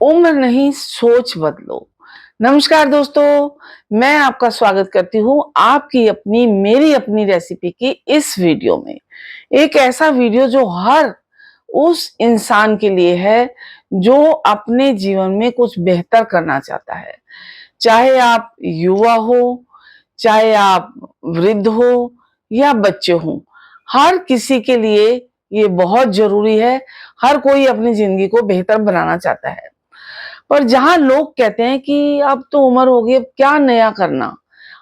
उम्र नहीं सोच बदलो। नमस्कार दोस्तों, मैं आपका स्वागत करती हूँ आपकी अपनी मेरी अपनी रेसिपी की इस वीडियो में। एक ऐसा वीडियो जो हर उस इंसान के लिए है जो अपने जीवन में कुछ बेहतर करना चाहता है। चाहे आप युवा हो, चाहे आप वृद्ध हो या बच्चे हों, हर किसी के लिए ये बहुत जरूरी है। हर कोई अपनी जिंदगी को बेहतर बनाना चाहता है। पर जहां लोग कहते हैं कि अब तो उम्र हो गई, अब क्या नया करना,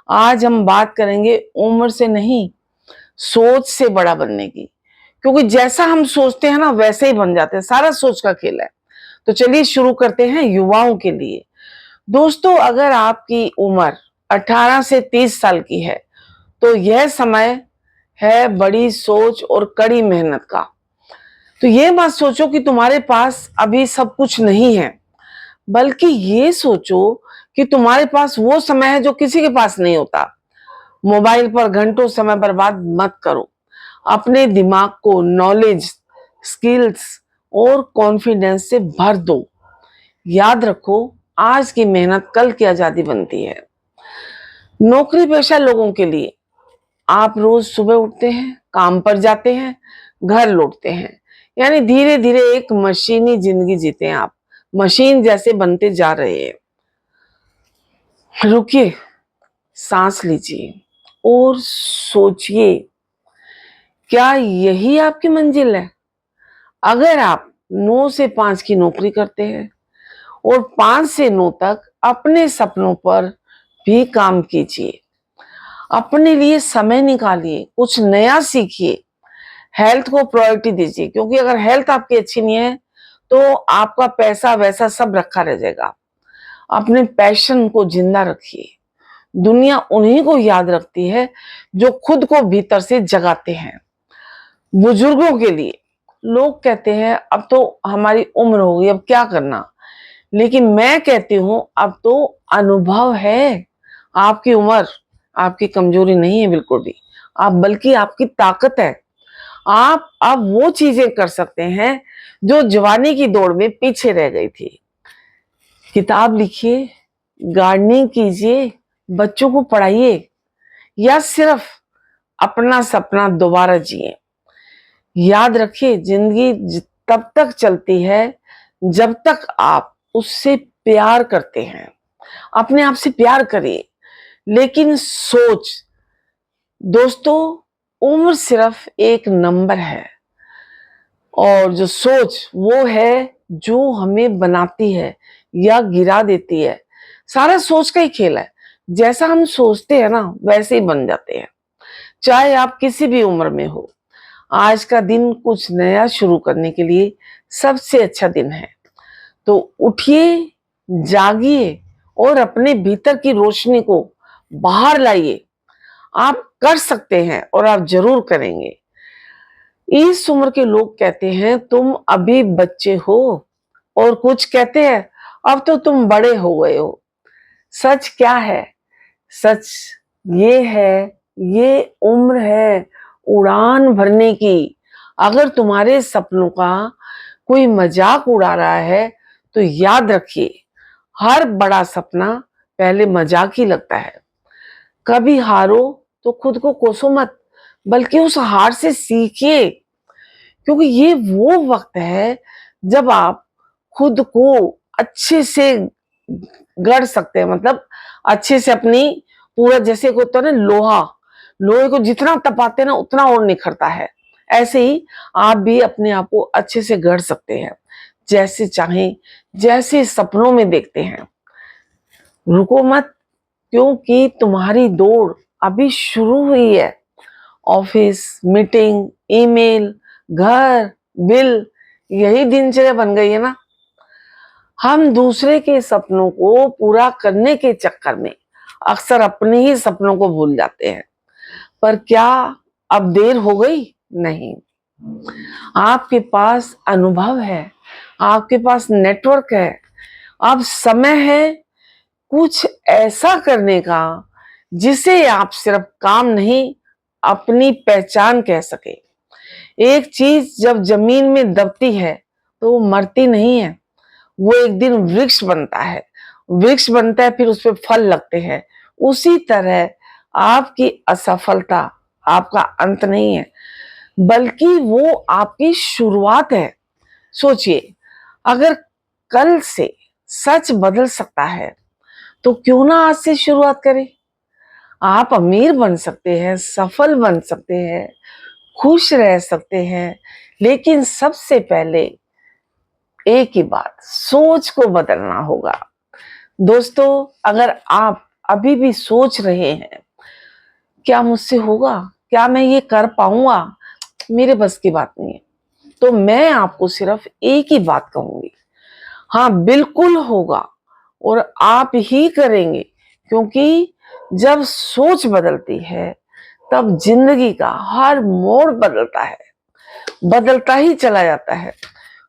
आज हम बात करेंगे उम्र से नहीं, सोच से बड़ा बनने की। क्योंकि जैसा हम सोचते हैं ना वैसे ही बन जाते हैं, सारा सोच का खेल है। तो चलिए शुरू करते हैं युवाओं के लिए। दोस्तों, अगर आपकी उम्र 18 से 30 साल की है तो यह समय है बड़ी सोच और कड़ी मेहनत का। तो ये मत सोचो कि तुम्हारे पास अभी सब कुछ नहीं है, बल्कि ये सोचो कि तुम्हारे पास वो समय है जो किसी के पास नहीं होता। मोबाइल पर घंटों समय बर्बाद मत करो। अपने दिमाग को नॉलेज, स्किल्स और कॉन्फिडेंस से भर दो। याद रखो, आज की मेहनत कल की आजादी बनती है। नौकरी पेशा लोगों के लिए आप रोज सुबह उठते हैं, काम पर जाते हैं, घर लौटते हैं, यानी धीरे धीरे एक मशीनी जिंदगी जीते हैं। आप मशीन जैसे बनते जा रहे हैं। रुकिए, सांस लीजिए और सोचिए, क्या यही आपकी मंजिल है? अगर आप 9 से 5 की नौकरी करते हैं और 5 से 9 तक अपने सपनों पर भी काम कीजिए। अपने लिए समय निकालिए, कुछ नया सीखिए, हेल्थ को प्रायोरिटी दीजिए। क्योंकि अगर हेल्थ आपकी अच्छी नहीं है तो आपका पैसा वैसा सब रखा रह जाएगा। अपने पैशन को जिंदा रखिए। दुनिया उन्हीं को याद रखती है जो खुद को भीतर से जगाते हैं। बुजुर्गों के लिए लोग कहते हैं अब तो हमारी उम्र हो गई, अब क्या करना। लेकिन मैं कहती हूं अब तो अनुभव है। आपकी उम्र आपकी कमजोरी नहीं है बिल्कुल भी, आप बल्कि आपकी ताकत है। आप अब वो चीजें कर सकते हैं जो जवानी की दौड़ में पीछे रह गई थी। किताब लिखिए, गार्डनिंग कीजिए, बच्चों को पढ़ाइए, या सिर्फ अपना सपना दोबारा जिए। याद रखिए, जिंदगी तब तक चलती है जब तक आप उससे प्यार करते हैं। अपने आप से प्यार करिए, लेकिन सोच, दोस्तों, उम्र सिर्फ एक नंबर है और जो सोच वो है जो हमें बनाती है या गिरा देती है। सारा सोच का ही खेल है। जैसा हम सोचते हैं ना वैसे ही बन जाते हैं। चाहे आप किसी भी उम्र में हो, आज का दिन कुछ नया शुरू करने के लिए सबसे अच्छा दिन है। तो उठिए, जागिए और अपने भीतर की रोशनी को बाहर लाइए। आप कर सकते हैं और आप जरूर करेंगे। इस उम्र के लोग कहते हैं तुम अभी बच्चे हो, और कुछ कहते हैं अब तो तुम बड़े हो गए हो। सच क्या है? सच ये है, ये उम्र है उड़ान भरने की। अगर तुम्हारे सपनों का कोई मजाक उड़ा रहा है तो याद रखिए, हर बड़ा सपना पहले मजाक ही लगता है। कभी हारो तो खुद को कोसो मत, बल्कि उस हार से सीखिए। क्योंकि ये वो वक्त है जब आप खुद को अच्छे से गढ़ सकते हैं। मतलब अच्छे से अपनी पूरा, जैसे को होता है ना लोहा, लोहे को जितना तपाते हैं ना उतना और निखरता है। ऐसे ही आप भी अपने आप को अच्छे से गढ़ सकते हैं, जैसे चाहें, जैसे सपनों में देखते हैं। रुको मत, क्योंकि तुम्हारी दौड़ अभी शुरू हुई है। ऑफिस, मीटिंग, ईमेल, घर, बिल, यही दिनचर्या बन गई है ना। हम दूसरे के सपनों को पूरा करने के चक्कर में अक्सर अपने ही सपनों को भूल जाते हैं। पर क्या अब देर हो गई? नहीं। आपके पास अनुभव है, आपके पास नेटवर्क है। अब समय है कुछ ऐसा करने का जिसे आप सिर्फ काम नहीं, अपनी पहचान कह सके। एक चीज जब जमीन में दबती है तो वो मरती नहीं है, वो एक दिन वृक्ष बनता है, वृक्ष बनता है फिर उसपे फल लगते हैं। उसी तरह आपकी असफलता आपका अंत नहीं है, बल्कि वो आपकी शुरुआत है। सोचिए, अगर कल से सच बदल सकता है तो क्यों ना आज से शुरुआत करें। आप अमीर बन सकते हैं, सफल बन सकते हैं, खुश रह सकते हैं, लेकिन सबसे पहले एक ही बात, सोच को बदलना होगा। दोस्तों, अगर आप अभी भी सोच रहे हैं क्या मुझसे होगा, क्या मैं ये कर पाऊंगा, मेरे बस की बात नहीं है, तो मैं आपको सिर्फ एक ही बात कहूंगी, हाँ बिल्कुल होगा और आप ही करेंगे। क्योंकि जब सोच बदलती है तब जिंदगी का हर मोड़ बदलता है, बदलता ही चला जाता है।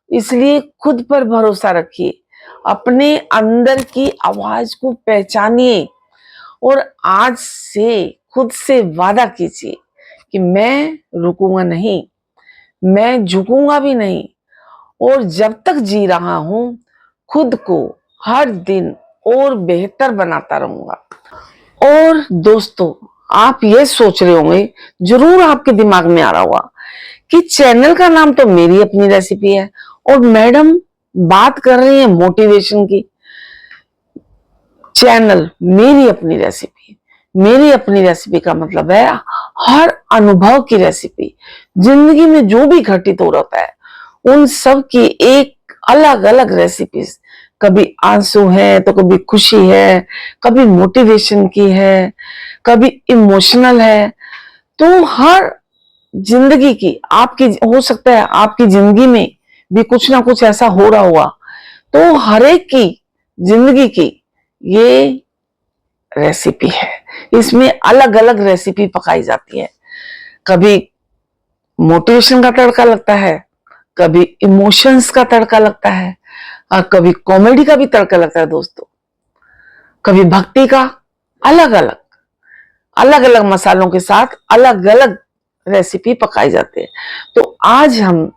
इसलिए खुद पर भरोसा रखिए, अपने अंदर की आवाज को पहचानिए और आज से खुद से वादा कीजिए कि मैं रुकूंगा नहीं, मैं झुकूंगा भी नहीं, और जब तक जी रहा हूं खुद को हर दिन और बेहतर बनाता रहूंगा। और दोस्तों, आप ये सोच रहे होंगे, जरूर आपके दिमाग में आ रहा होगा कि चैनल का नाम तो मेरी अपनी रेसिपी है और मैडम बात कर रही है मोटिवेशन की। चैनल मेरी अपनी रेसिपी, मेरी अपनी रेसिपी का मतलब है हर अनुभव की रेसिपी। जिंदगी में जो भी घटित हो रहा है उन सब की एक अलग अलग रेसिपीज, कभी आंसू है तो कभी खुशी है, कभी मोटिवेशन की है, कभी इमोशनल है। तो हर जिंदगी की, आपकी हो सकता है आपकी जिंदगी में भी कुछ ना कुछ ऐसा हो रहा हुआ, तो हर एक की जिंदगी की ये रेसिपी है। इसमें अलग अलग रेसिपी पकाई जाती है। कभी मोटिवेशन का तड़का लगता है, कभी इमोशंस का तड़का लगता है, और कभी कॉमेडी का भी तड़का लगता है दोस्तों, कभी भक्ति का। अलग अलग अलग मसालों के साथ अलग अलग रेसिपी पकाई जाती है। तो आज हम